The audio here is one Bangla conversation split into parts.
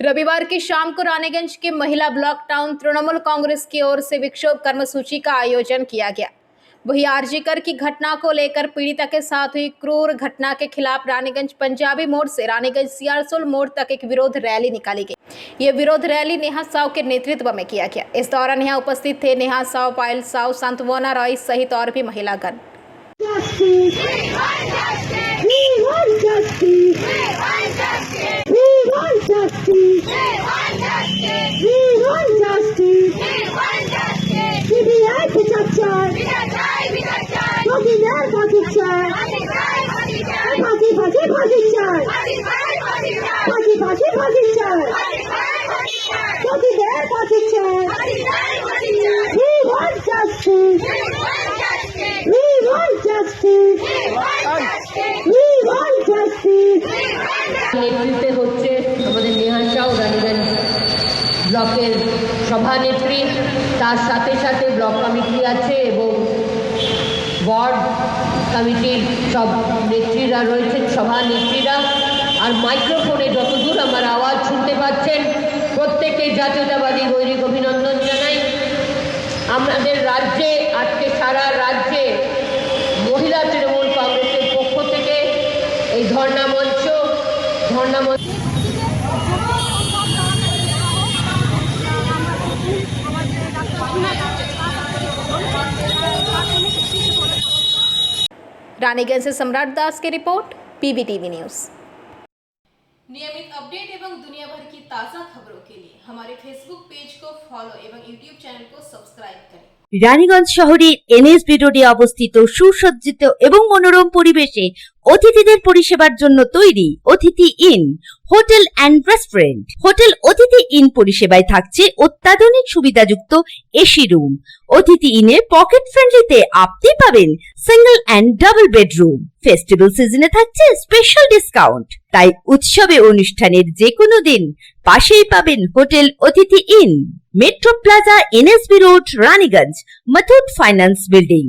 रविवार की शाम को रानीगंज के महिला ब्लॉक टाउन तृणमूल कांग्रेस की ओर से विक्षोभ कर्मसूची का आयोजन किया गया। वहीं आरजीकर की घटना को लेकर पीड़िता के साथ हुई क्रूर घटना के खिलाफ रानीगंज पंजाबी मोड़ से रानीगंज सियारसोल मोड़ तक एक विरोध रैली निकाली गई। ये विरोध रैली नेहा साव के नेतृत्व में किया गया। इस दौरान यहाँ उपस्थित थे नेहा साव, पायल साव, सांत्वना रॉय सहित और भी महिलागण। নেতৃত্বে হচ্ছে আমাদের নেহা সাউ রানীগঞ্জ ব্লকের সভানেত্রী, তার সাথে সাথে ব্লক কমিটি আছে এবং ওয়ার্ড কমিটির সব নেত্রীরা রয়েছেন, সভানেত্রীরা। আর মাইক্রোফোনে যতদূর আমার আওয়াজ শুনতে পাচ্ছেন প্রত্যেককে জাতীয়তাবাদী গৈরিক অভিনন্দন জানাই। আমাদের রাজ্যে আজকে সারা রাজ্যে মহিলা তৃণমূল কংগ্রেসের পক্ষ থেকে এই ধর্ণা মঞ্চ रानीगंज से सम्राट दास की रिपोर्ट, पीबीटीवी न्यूज। नियमित अपडेट एवं दुनिया भर की ताज़ा खबरों के लिए हमारे फेसबुक पेज को फॉलो एवं यूट्यूब चैनल को सब्सक्राइब करें। রানীগঞ্জ শহরের এনএসবি রোডে অবস্থিত সুসজ্জিত এবং মনোরম পরিবেশে অতিথিদের পরিষেবার জন্য তৈরি অতিথি in hotel and restaurant. Hotel অতিথি ইন পরিষেবায় থাকছে অত্যাধুনিক সুবিধাযুক্ত এসি রুম। অতিথি ইনে পকেট ফ্রেন্ডলিতে আপনি পাবেন single and double bedroom. Festival সিজনে থাকছে স্পেশাল ডিসকাউন্ট। তাই উৎসবে অনুষ্ঠানের যে কোনো দিন পাশেই পাবেন হোটেল অতিথি in, metro plaza, NSB road, Raniganj, Muthoot finance building.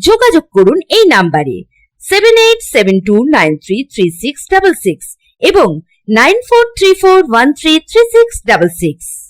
যোগাযোগ করুন এই নাম্বারে 7872933666 এবং 9434133666।